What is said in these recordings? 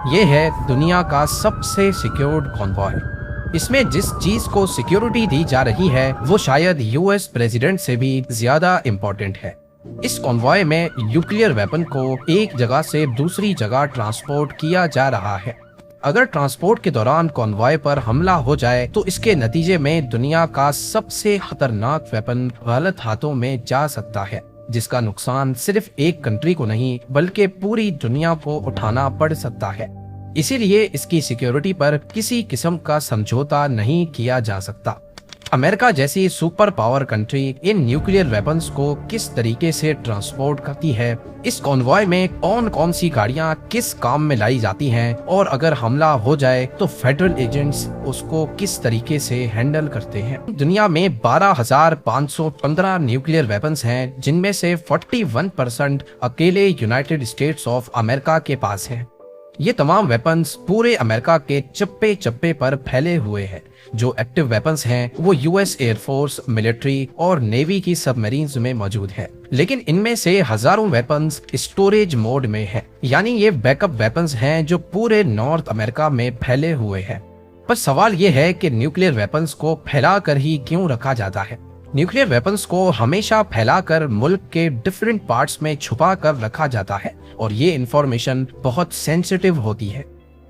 ये है दुनिया का सबसे सिक्योर्ड कॉन्वॉय। इसमें जिस चीज को सिक्योरिटी दी जा रही है वो शायद यूएस प्रेसिडेंट से भी ज्यादा इम्पोर्टेंट है। इस कॉन्वॉय में न्यूक्लियर वेपन को एक जगह से दूसरी जगह ट्रांसपोर्ट किया जा रहा है। अगर ट्रांसपोर्ट के दौरान कॉन्वॉय पर हमला हो जाए तो इसके नतीजे में दुनिया का सबसे खतरनाक वेपन गलत हाथों में जा सकता है, जिसका नुकसान सिर्फ एक कंट्री को नहीं बल्कि पूरी दुनिया को उठाना पड़ सकता है। इसीलिए इसकी सिक्योरिटी पर किसी किस्म का समझौता नहीं किया जा सकता। अमेरिका जैसी super power country in nuclear weapons को किस तरीके से ट्रांसपोर्ट करती है, इस कॉन्वॉय में कौन कौन सी गाड़ियां किस काम में लाई जाती हैं, और अगर हमला हो जाए तो फेडरल एजेंट्स उसको किस तरीके से हैंडल करते हैं। दुनिया में 12,515 न्यूक्लियर वेपन्स हैं, जिनमें से 41% अकेले यूनाइटेड स्टेट्स ऑफ अमेरिका के पास है। ये तमाम वेपन्स पूरे अमेरिका के चप्पे चप्पे पर फैले हुए हैं। जो एक्टिव वेपन्स हैं वो यूएस एयरफोर्स, मिलिट्री और नेवी की सबमरीन्स में मौजूद है, लेकिन इनमें से हजारों वेपन्स स्टोरेज मोड में है, यानी ये बैकअप वेपन्स हैं जो पूरे नॉर्थ अमेरिका में फैले हुए हैं। पर सवाल ये है कि न्यूक्लियर वेपन्स को फैलाकर ही क्यों रखा जाता है। न्यूक्लियर वेपन्स को हमेशा फैलाकर मुल्क के डिफरेंट पार्ट्स में छुपा कर रखा जाता है, और ये इंफॉर्मेशन बहुत सेंसिटिव होती है।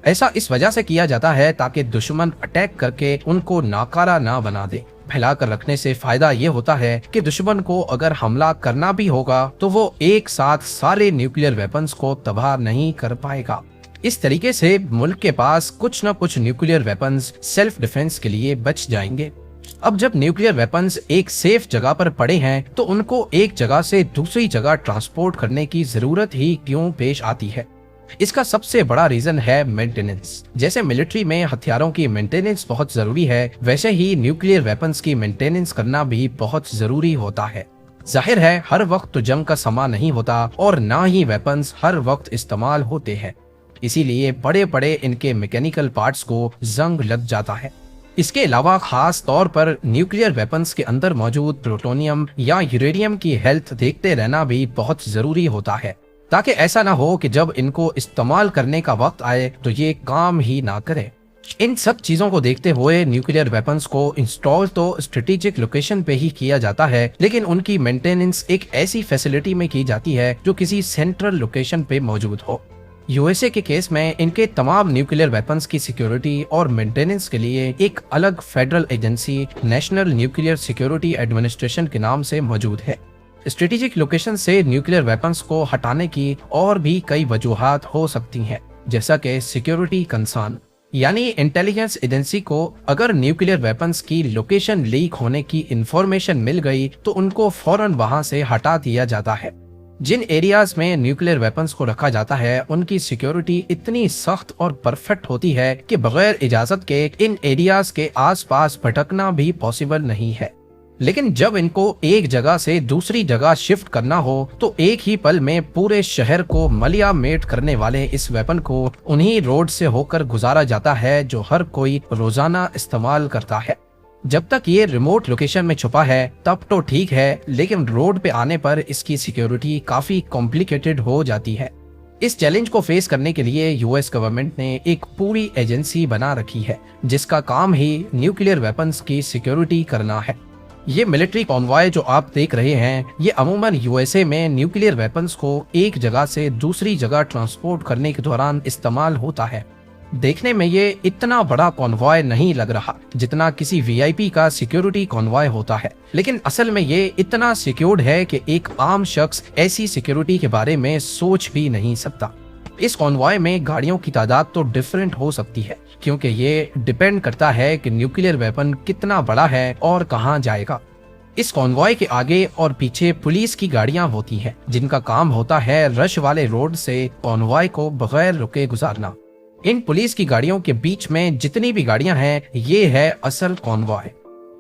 ऐसा इस वजह से किया जाता है ताकि दुश्मन अटैक करके उनको नाकारा ना बना दे। फैला कर रखने से फायदा ये होता है कि दुश्मन को अगर हमला करना भी होगा तो वो एक साथ सारे न्यूक्लियर वेपन्स को तबाह नहीं कर पाएगा। इस तरीके से मुल्क के पास कुछ न कुछ न्यूक्लियर वेपन्स सेल्फ डिफेंस के लिए बच जाएंगे। अब जब न्यूक्लियर वेपन्स एक सेफ जगह पर पड़े हैं तो उनको एक जगह से दूसरी जगह ट्रांसपोर्ट करने की जरूरत ही क्यों पेश आती है। इसका सबसे बड़ा रीजन है मेंटेनेंस। जैसे मिलिट्री में हथियारों की मेंटेनेंस बहुत जरूरी है, वैसे ही न्यूक्लियर वेपन्स की मेंटेनेंस करना भी बहुत जरूरी होता है। जाहिर है हर वक्त तो जंग का समा नहीं होता और ना ही वेपन्स हर वक्त इस्तेमाल होते हैं, इसीलिए बड़े बड़े इनके मैकेनिकल पार्ट्स को जंग लग जाता है। इसके अलावा खास तौर पर न्यूक्लियर वेपन्स के अंदर मौजूद प्लूटोनियम या यूरेनियम की हेल्थ देखते रहना भी बहुत जरूरी होता है, ताकि ऐसा ना हो कि जब इनको इस्तेमाल करने का वक्त आए तो ये काम ही ना करे। इन सब चीजों को देखते हुए न्यूक्लियर वेपन्स को इंस्टॉल तो स्ट्रेटेजिक लोकेशन पे ही किया जाता है, लेकिन उनकी मेंटेनेंस एक ऐसी फैसिलिटी में की जाती है जो किसी सेंट्रल लोकेशन पे मौजूद हो। यूएसए के केस में इनके तमाम न्यूक्लियर वेपन्स की सिक्योरिटी और मेंटेनेंस के लिए एक अलग federal agency national nuclear security administration के नाम से मौजूद है। स्ट्रेटेजिक लोकेशन से न्यूक्लियर वेपन्स को हटाने की और भी कई वजूहात हो सकती हैं, जैसा कि सिक्योरिटी कंसर्न, यानी इंटेलिजेंस एजेंसी को अगर न्यूक्लियर वेपन्स की लोकेशन लीक होने की इंफॉर्मेशन मिल गई तो उनको फौरन वहां से हटा दिया जाता है। जिन एरियाज में न्यूक्लियर वेपन्स को रखा जाता है उनकी सिक्योरिटी इतनी सख्त और परफेक्ट होती है कि बगैर इजाजत के इन एरियाज के आसपास भटकना भी पॉसिबल नहीं है। लेकिन जब इनको एक जगह से दूसरी जगह शिफ्ट करना हो तो एक ही पल में पूरे शहर को मलिया मेट करने वाले इस वेपन को उन्हीं रोड से होकर गुजारा जाता है जो हर कोई रोजाना इस्तेमाल करता है। जब तक ये रिमोट लोकेशन में छुपा है तब तो ठीक है, लेकिन रोड पे आने पर इसकी सिक्योरिटी काफी कॉम्प्लिकेटेड हो जाती है। इस चैलेंज को फेस करने के लिए यूएस गवर्नमेंट ने एक पूरी एजेंसी बना रखी है जिसका काम ही न्यूक्लियर वेपन्स की सिक्योरिटी करना है। ये मिलिट्री कॉन्वॉय जो आप देख रहे हैं ये अमूमन यूएसए में न्यूक्लियर वेपन्स को एक जगह से दूसरी जगह ट्रांसपोर्ट करने के दौरान इस्तेमाल होता है। देखने में ये इतना बड़ा कॉन्वॉय नहीं लग रहा जितना किसी वीआईपी का सिक्योरिटी कॉन्वॉय होता है, लेकिन असल में ये इतना सिक्योर्ड है कि एक आम शख्स ऐसी सिक्योरिटी के बारे में सोच भी नहीं सकता। इस कॉन्वॉय में गाड़ियों की तादाद तो डिफरेंट हो सकती है, क्योंकि ये डिपेंड करता है कि न्यूक्लियर वेपन कितना बड़ा है और कहां जाएगा। इस कॉन्वॉय के आगे और पीछे पुलिस की गाड़ियां होती हैं जिनका काम होता है रश वाले रोड से कॉन्वॉय को बगैर रुके गुजारना। इन पुलिस की गाड़ियों के बीच में जितनी भी गाड़ियां हैं ये है असल कॉन्वॉय।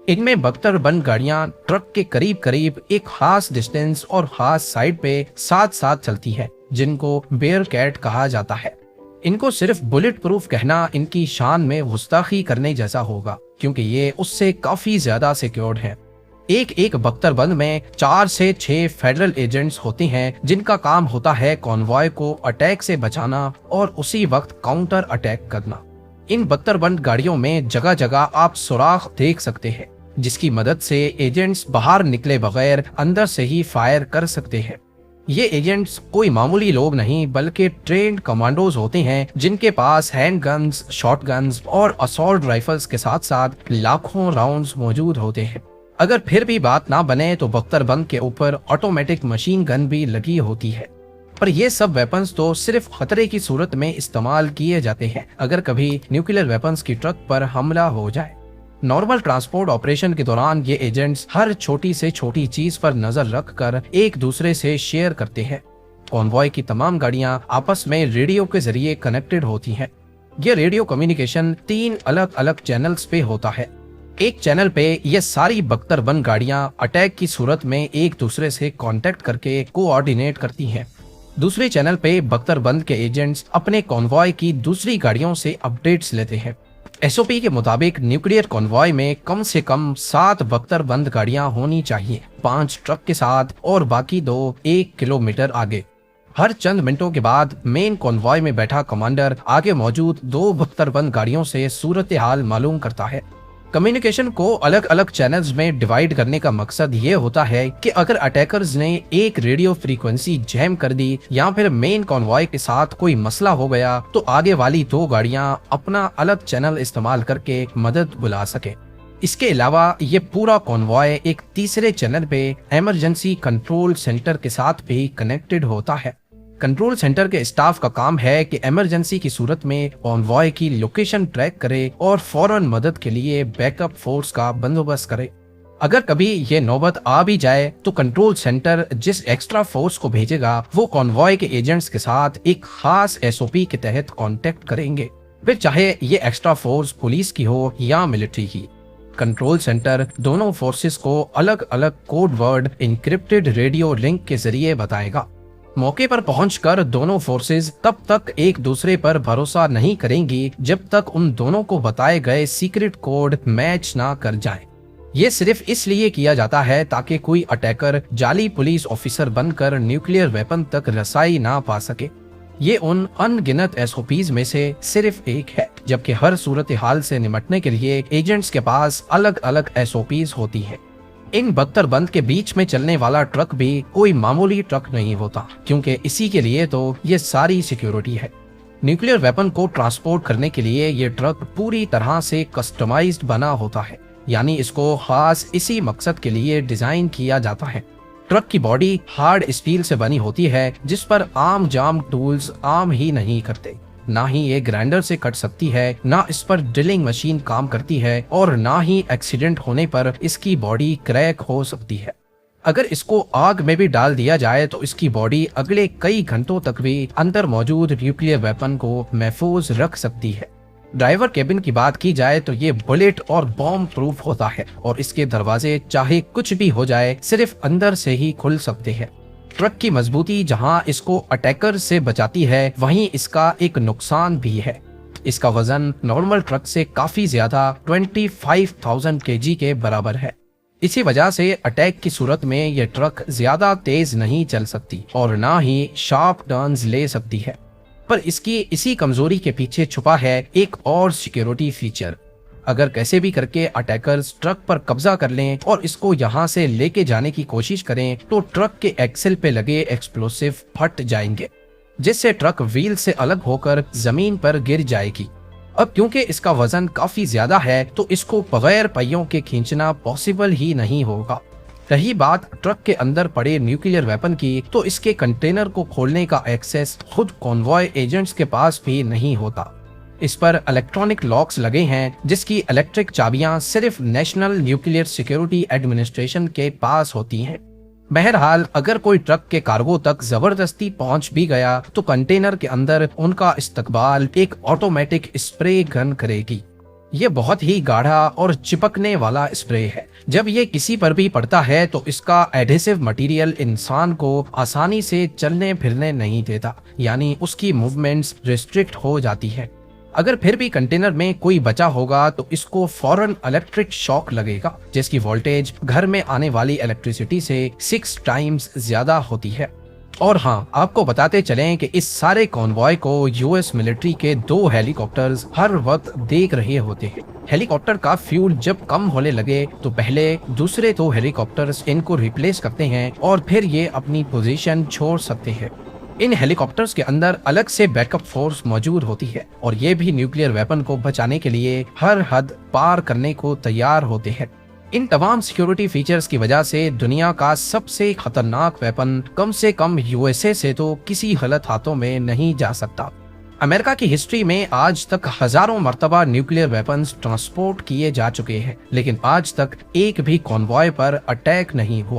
इनमें बख्तरबंद गाड़ियां ट्रक के करीब करीब एक खास डिस्टेंस और खास साइड पे साथ साथ चलती है, जिनको बेयर कैट कहा जाता है। इनको सिर्फ बुलेट प्रूफ कहना इनकी शान में गुस्ताखी करने जैसा होगा, क्योंकि ये उससे काफी ज्यादा सिक्योर्ड है। एक एक बख्तरबंद में 4 से 6 फेडरल एजेंट्स होते हैं जिनका काम होता है कॉन्वॉय को अटैक से बचाना और उसी वक्त काउंटर अटैक करना। इन बख्तरबंद गाड़ियों में जगह जगह आप सुराख देख सकते हैं जिसकी मदद से एजेंट्स बाहर निकले बगैर अंदर से ही फायर कर सकते हैं। ये एजेंट्स कोई मामूली लोग नहीं बल्कि ट्रेन्ड कमांडोज होते हैं जिनके पास हैंड गन्स, शॉट गन्स और असॉल्ट राइफल्स के साथ साथ लाखों राउंड्स मौजूद होते हैं। अगर फिर भी बात ना बने तो बख्तरबंद के ऊपर ऑटोमेटिक मशीन गन भी लगी होती है। पर ये सब वेपन्स तो सिर्फ खतरे की सूरत में इस्तेमाल किए जाते हैं अगर कभी न्यूक्लियर वेपन्स की ट्रक पर हमला हो जाए। नॉर्मल ट्रांसपोर्ट ऑपरेशन के दौरान ये एजेंट्स हर छोटी से छोटी चीज पर नजर रखकर एक दूसरे से शेयर करते हैं। कॉन्वॉय की तमाम गाड़ियां आपस में रेडियो के जरिए कनेक्टेड होती हैं। ये रेडियो कम्युनिकेशन 3 अलग अलग चैनल्स पे होता है। एक चैनल पे ये सारी बख्तरबंद गाड़ियां अटैक की सूरत में एक दूसरे से कांटेक्ट करके कोऑर्डिनेट करती हैं। दूसरे चैनल पे बख्तरबंद के एजेंट्स अपने कॉन्वॉय की दूसरी गाड़ियों से अपडेट्स लेते हैं। एसओपी के मुताबिक न्यूक्लियर कॉन्वॉय में कम से कम 7 बख्तरबंद गाड़ियां होनी चाहिए, 5 ट्रक के साथ और बाकी 2 1 किलोमीटर आगे। हर चंद मिनटों के बाद मेन कॉन्वॉय में बैठा कमांडर आगे मौजूद 2 बख्तरबंद गाड़ियों से सूरत हाल मालूम करता है। कम्युनिकेशन को अलग अलग चैनल्स में डिवाइड करने का मकसद ये होता है कि अगर अटैकर्स ने एक रेडियो फ्रीक्वेंसी जैम कर दी या फिर मेन कॉन्वॉय के साथ कोई मसला हो गया तो आगे वाली 2 गाड़ियां अपना अलग चैनल इस्तेमाल करके मदद बुला सके। इसके अलावा ये पूरा कॉन्वॉय एक तीसरे चैनल पे इमरजेंसी कंट्रोल सेंटर के साथ भी कनेक्टेड होता है। कंट्रोल सेंटर के स्टाफ का काम है कि इमरजेंसी की सूरत में कॉन्वॉय की लोकेशन ट्रैक करे और फौरन मदद के लिए बैकअप फोर्स का बंदोबस्त करे। अगर कभी ये नौबत आ भी जाए तो कंट्रोल सेंटर जिस एक्स्ट्रा फोर्स को भेजेगा वो कॉन्वॉय के एजेंट्स के साथ एक खास एसओपी के तहत कांटेक्ट करेंगे, फिर चाहे ये एक्स्ट्रा फोर्स पुलिस की हो या मिलिट्री की। कंट्रोल सेंटर दोनों फोर्सेस को अलग अलग code word encrypted radio link के जरिए बताएगा। मौके पर पहुंचकर दोनों फोर्सेस तब तक एक दूसरे पर भरोसा नहीं करेंगी जब तक उन दोनों को बताए गए सीक्रेट कोड मैच ना कर जाएं। ये सिर्फ इसलिए किया जाता है ताकि कोई अटैकर जाली पुलिस ऑफिसर बनकर न्यूक्लियर वेपन तक रसाई ना पा सके। ये उन अनगिनत एसओपीज में से सिर्फ एक है, जबकि हर सूरत हाल से निपटने के लिए एजेंट्स के पास अलग अलग एसओपीज होती है। इन बख्तरबंद के बीच में चलने वाला ट्रक भी कोई मामूली ट्रक नहीं होता, क्योंकि इसी के लिए तो ये सारी सिक्योरिटी है। न्यूक्लियर वेपन को ट्रांसपोर्ट करने के लिए ये ट्रक पूरी तरह से कस्टमाइज्ड बना होता है, यानी इसको खास इसी मकसद के लिए डिजाइन किया जाता है। ट्रक की बॉडी हार्ड स्टील से बनी होती है जिस पर आम जाम टूल्स आम ही नहीं करते। ना ही ये ग्राइंडर से कट सकती है, ना इस पर ड्रिलिंग मशीन काम करती है और ना ही एक्सीडेंट होने पर इसकी बॉडी क्रैक हो सकती है। अगर इसको आग में भी डाल दिया जाए तो इसकी बॉडी अगले कई घंटों तक भी अंदर मौजूद न्यूक्लियर वेपन को महफूज रख सकती है। ड्राइवर केबिन की बात की जाए तो ये बुलेट और बॉम्ब प्रूफ होता है और इसके दरवाजे चाहे कुछ भी हो जाए सिर्फ अंदर से ही खुल सकते हैं। ट्रक की मजबूती जहां इसको अटैकर से बचाती है, वहीं इसका एक नुकसान भी है। इसका वजन नॉर्मल ट्रक से काफी ज्यादा 25,000 केजी के बराबर है। इसी वजह से अटैक की सूरत में यह ट्रक ज्यादा तेज नहीं चल सकती और ना ही शार्प टर्न्स ले सकती है। पर इसकी इसी कमजोरी के पीछे छुपा है एक और सिक्योरिटी फीचर। अगर कैसे भी करके अटैकर्स ट्रक पर कब्जा कर लें और इसको यहाँ से लेके जाने की कोशिश करें तो ट्रक के एक्सेल पे लगे एक्सप्लोसिव फट जाएंगे, जिससे ट्रक व्हील से अलग होकर जमीन पर गिर जाएगी। अब क्योंकि इसका वजन काफी ज्यादा है तो इसको बगैर पहियों के खींचना पॉसिबल ही नहीं होगा। रही बात ट्रक के अंदर पड़े न्यूक्लियर वेपन की, तो इसके कंटेनर को खोलने का एक्सेस खुद कॉन्वॉय एजेंट्स के पास भी नहीं होता। इस पर इलेक्ट्रॉनिक लॉक्स लगे हैं जिसकी इलेक्ट्रिक चाबियां सिर्फ नेशनल न्यूक्लियर सिक्योरिटी एडमिनिस्ट्रेशन के पास होती हैं। बहरहाल अगर कोई ट्रक के कार्गो तक जबरदस्ती पहुंच भी गया तो कंटेनर के अंदर उनका इस्तकबाल एक ऑटोमेटिक स्प्रे गन करेगी। ये बहुत ही गाढ़ा और चिपकने वाला स्प्रे है। जब ये किसी पर भी पड़ता है तो इसका एडहेसिव मटेरियल इंसान को आसानी से चलने फिरने नहीं देता, यानी उसकी मूवमेंट्स रिस्ट्रिक्ट हो जाती है। अगर फिर भी कंटेनर में कोई बचा होगा तो इसको फौरन इलेक्ट्रिक शॉक लगेगा, जिसकी वोल्टेज घर में आने वाली इलेक्ट्रिसिटी से 6 टाइम्स ज्यादा होती है। और हाँ, आपको बताते चलें कि इस सारे कॉन्वॉय को यूएस मिलिट्री के 2 हेलीकॉप्टर्स हर वक्त देख रहे होते हैं। हेलीकॉप्टर का फ्यूल जब कम होने लगे तो पहले दूसरे 2 हेलीकॉप्टर्स इनको रिप्लेस करते हैं और फिर ये अपनी पोजीशन छोड़ सकते हैं। इन हेलीकॉप्टर्स के अंदर अलग से बैकअप फोर्स मौजूद होती है और ये भी न्यूक्लियर वेपन को बचाने के लिए हर हद पार करने को तैयार होते हैं। इन तमाम सिक्योरिटी फीचर्स की वजह से दुनिया का सबसे खतरनाक वेपन कम से कम यूएसए से तो किसी गलत हाथों में नहीं जा सकता। अमेरिका की हिस्ट्री में आज तक हजारों मर्तबा न्यूक्लियर वेपन्स ट्रांसपोर्ट किए जा चुके हैं, लेकिन आज तक एक भी कॉन्वॉय पर अटैक नहीं हुआ।